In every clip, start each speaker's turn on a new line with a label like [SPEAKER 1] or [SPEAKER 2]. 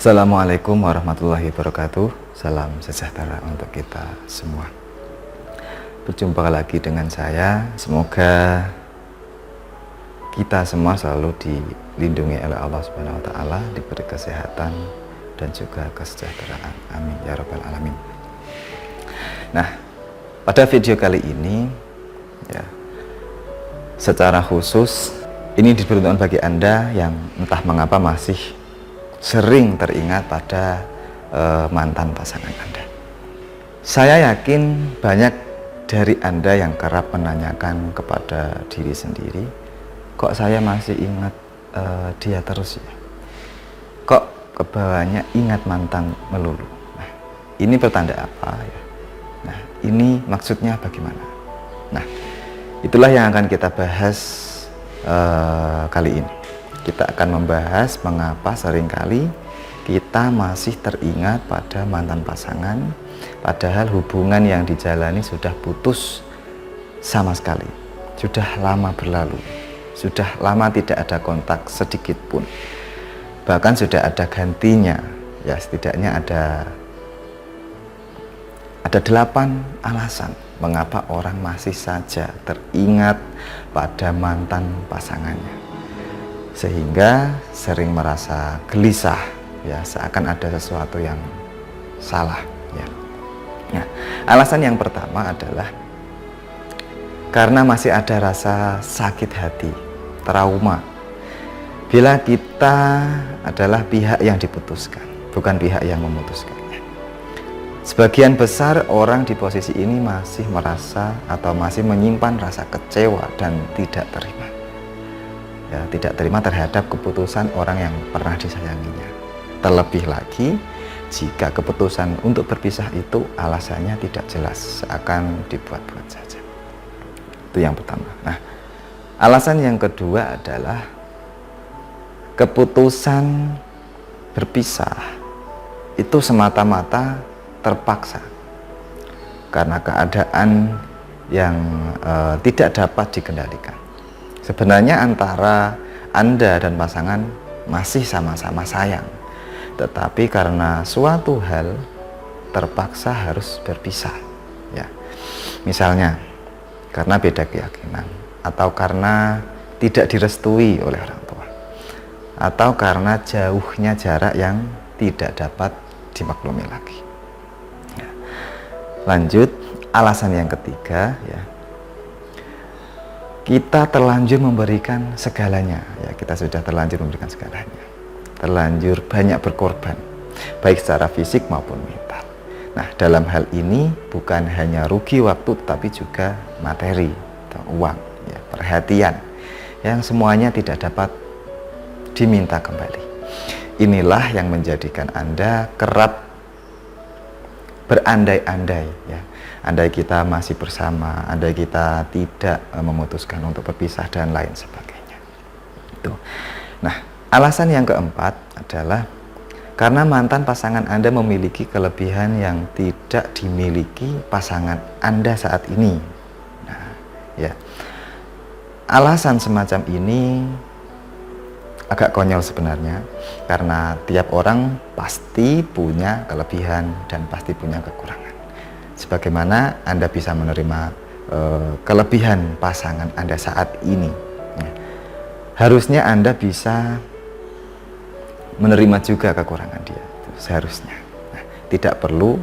[SPEAKER 1] Assalamualaikum warahmatullahi wabarakatuh. Salam sejahtera untuk kita semua. Berjumpa lagi dengan saya. Semoga kita semua selalu dilindungi oleh Allah Subhanahu wa taala, diberi kesehatan dan juga kesejahteraan. Amin ya rabbal alamin. Nah, pada video kali ini ya, secara khusus ini diperuntukkan bagi Anda yang entah mengapa masih sering teringat pada mantan pasangan Anda. Saya yakin banyak dari Anda yang kerap menanyakan kepada diri sendiri, kok saya masih ingat dia terus ya? Kok kebawahnya ingat mantan melulu? Nah, ini pertanda apa ya? Nah, ini maksudnya bagaimana? Nah, itulah yang akan kita bahas kali ini. Kita akan membahas mengapa seringkali kita masih teringat pada mantan pasangan, padahal hubungan yang dijalani sudah putus sama sekali, sudah lama berlalu, sudah lama tidak ada kontak sedikit pun, bahkan sudah ada gantinya. Ya, setidaknya ada 8 alasan mengapa orang masih saja teringat pada mantan pasangannya, sehingga sering merasa gelisah ya, seakan ada sesuatu yang salah ya. Nah, alasan yang pertama adalah karena masih ada rasa sakit hati, trauma bila kita adalah pihak yang diputuskan, bukan pihak yang memutuskannya. Sebagian besar orang di posisi ini masih merasa atau masih menyimpan rasa kecewa dan tidak terima. Ya, tidak terima terhadap keputusan orang yang pernah disayanginya. Terlebih lagi jika keputusan untuk berpisah itu alasannya tidak jelas, seakan dibuat-buat saja. Itu yang pertama. Nah, alasan yang kedua adalah keputusan berpisah itu semata-mata terpaksa karena keadaan yang tidak dapat dikendalikan. Sebenarnya antara Anda dan pasangan masih sama-sama sayang, tetapi karena suatu hal terpaksa harus berpisah ya. Misalnya karena beda keyakinan, atau karena tidak direstui oleh orang tua, atau karena jauhnya jarak yang tidak dapat dimaklumi lagi ya. Lanjut, alasan yang ketiga ya, kita terlanjur memberikan segalanya ya, kita sudah terlanjur memberikan segalanya, terlanjur banyak berkorban baik secara fisik maupun mental. Nah, dalam hal ini bukan hanya rugi waktu tetapi juga materi atau uang ya, perhatian yang semuanya tidak dapat diminta kembali. Inilah yang menjadikan Anda kerap berandai-andai ya, andai kita masih bersama, andai kita tidak memutuskan untuk berpisah dan lain sebagainya. Itu. Nah, alasan yang keempat adalah karena mantan pasangan Anda memiliki kelebihan yang tidak dimiliki pasangan Anda saat ini. Nah, ya. Alasan semacam ini agak konyol sebenarnya, karena tiap orang pasti punya kelebihan dan pasti punya kekurangan. Sebagaimana Anda bisa menerima kelebihan pasangan Anda saat ini ya, harusnya Anda bisa menerima juga kekurangan dia, seharusnya. Nah, tidak perlu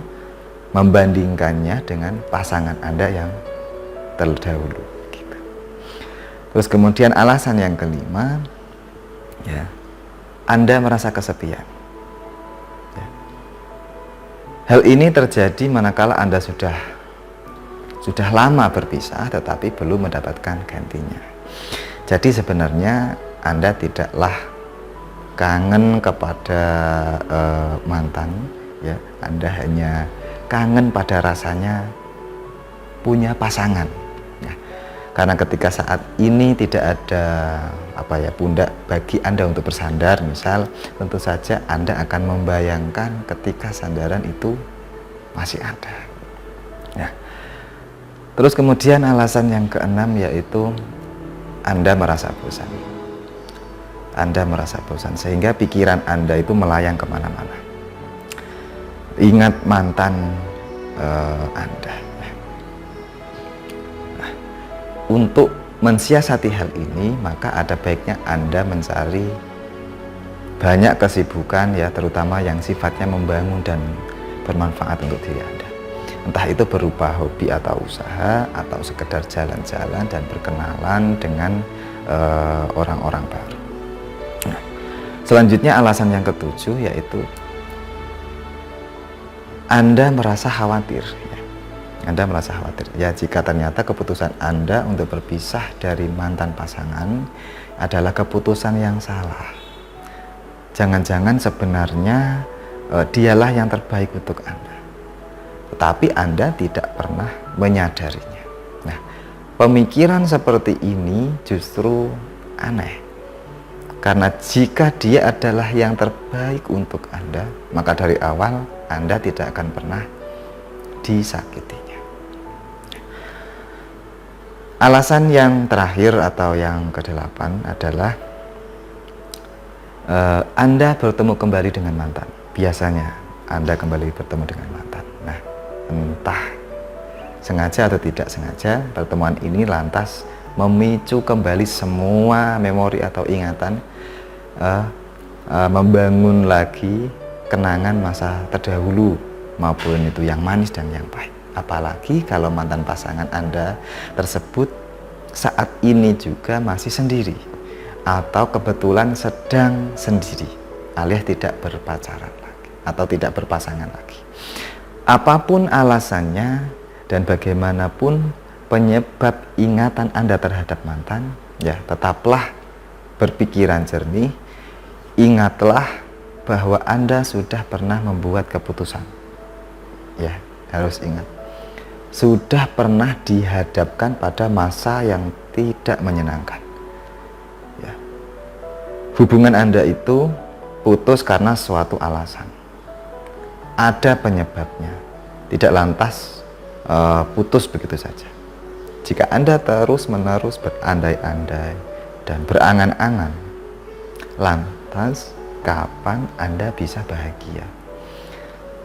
[SPEAKER 1] membandingkannya dengan pasangan Anda yang terdahulu gitu. Terus kemudian alasan yang kelima ya, Anda merasa kesepian ya. Hal ini terjadi manakala Anda sudah lama berpisah tetapi belum mendapatkan gantinya. Jadi sebenarnya Anda tidaklah kangen kepada mantan ya, Anda hanya kangen pada rasanya punya pasangan ya. Karena ketika saat ini tidak ada pundak bagi Anda untuk bersandar, misal, tentu saja Anda akan membayangkan ketika sandaran itu masih ada ya. Terus kemudian alasan yang keenam yaitu Anda merasa bosan. Anda merasa bosan sehingga pikiran Anda itu melayang kemana-mana. ingat mantan Anda. Nah, untuk mensiasati hal ini, maka ada baiknya Anda mencari banyak kesibukan ya, terutama yang sifatnya membangun dan bermanfaat untuk diri Anda. Entah itu berupa hobi atau usaha, atau sekedar jalan-jalan dan berkenalan dengan orang-orang baru. Nah, selanjutnya alasan yang ketujuh yaitu Anda merasa khawatir. Anda merasa khawatir ya, jika ternyata keputusan Anda untuk berpisah dari mantan pasangan adalah keputusan yang salah. Jangan-jangan sebenarnya dialah yang terbaik untuk Anda, tetapi Anda tidak pernah menyadarinya. Nah, pemikiran seperti ini justru aneh, karena jika dia adalah yang terbaik untuk Anda, maka dari awal Anda tidak akan pernah disakitinya. Alasan yang terakhir atau yang kedelapan adalah Anda bertemu kembali dengan mantan. Biasanya Anda kembali bertemu dengan mantan. Nah, entah sengaja atau tidak sengaja, pertemuan ini lantas memicu kembali semua memori atau ingatan, membangun lagi kenangan masa terdahulu, maupun itu yang manis dan yang pahit. Apalagi kalau mantan pasangan Anda tersebut saat ini juga masih sendiri, atau kebetulan sedang sendiri, alias tidak berpacaran lagi atau tidak berpasangan lagi. Apapun alasannya dan bagaimanapun penyebab ingatan Anda terhadap mantan, ya tetaplah berpikiran jernih. Ingatlah bahwa Anda sudah pernah membuat keputusan. Ya, harus ingat. Sudah pernah dihadapkan pada masa yang tidak menyenangkan. Ya. Hubungan Anda itu putus karena suatu alasan. Ada penyebabnya. Tidak lantas putus begitu saja. Jika Anda terus-menerus berandai-andai dan berangan-angan, lantas kapan Anda bisa bahagia?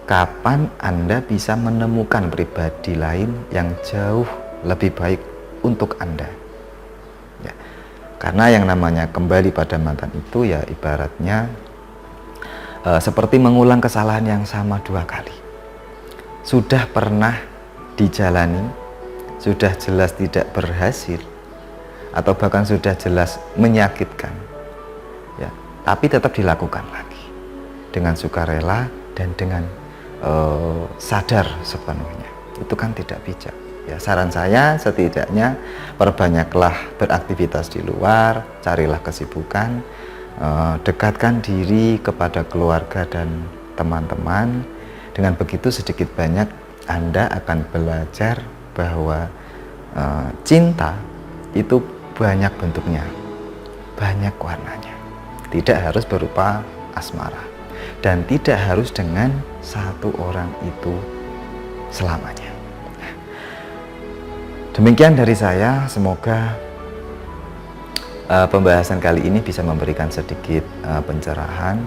[SPEAKER 1] Kapan Anda bisa menemukan pribadi lain yang jauh lebih baik untuk Anda? Ya, karena yang namanya kembali pada mantan itu ya ibaratnya seperti mengulang kesalahan yang sama 2 kali. Sudah pernah dijalani, sudah jelas tidak berhasil, atau bahkan sudah jelas menyakitkan, ya, tapi tetap dilakukan lagi dengan sukarela dan dengan sadar sepenuhnya. Itu kan tidak bijak. Ya, saran saya setidaknya perbanyaklah beraktivitas di luar, carilah kesibukan, dekatkan diri kepada keluarga dan teman-teman. Dengan begitu sedikit banyak Anda akan belajar bahwa cinta itu banyak bentuknya, banyak warnanya. Tidak harus berupa asmara, dan tidak harus dengan satu orang itu selamanya. Demikian dari saya, semoga pembahasan kali ini bisa memberikan sedikit pencerahan.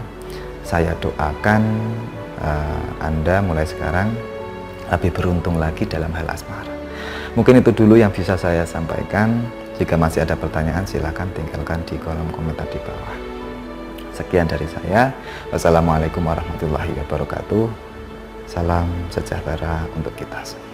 [SPEAKER 1] Saya doakan Anda mulai sekarang lebih beruntung lagi dalam hal asmara. Mungkin itu dulu yang bisa saya sampaikan. Jika masih ada pertanyaan, silakan tinggalkan di kolom komentar di bawah. Sekian dari saya. Wassalamualaikum warahmatullahi wabarakatuh. Salam sejahtera untuk kita semua.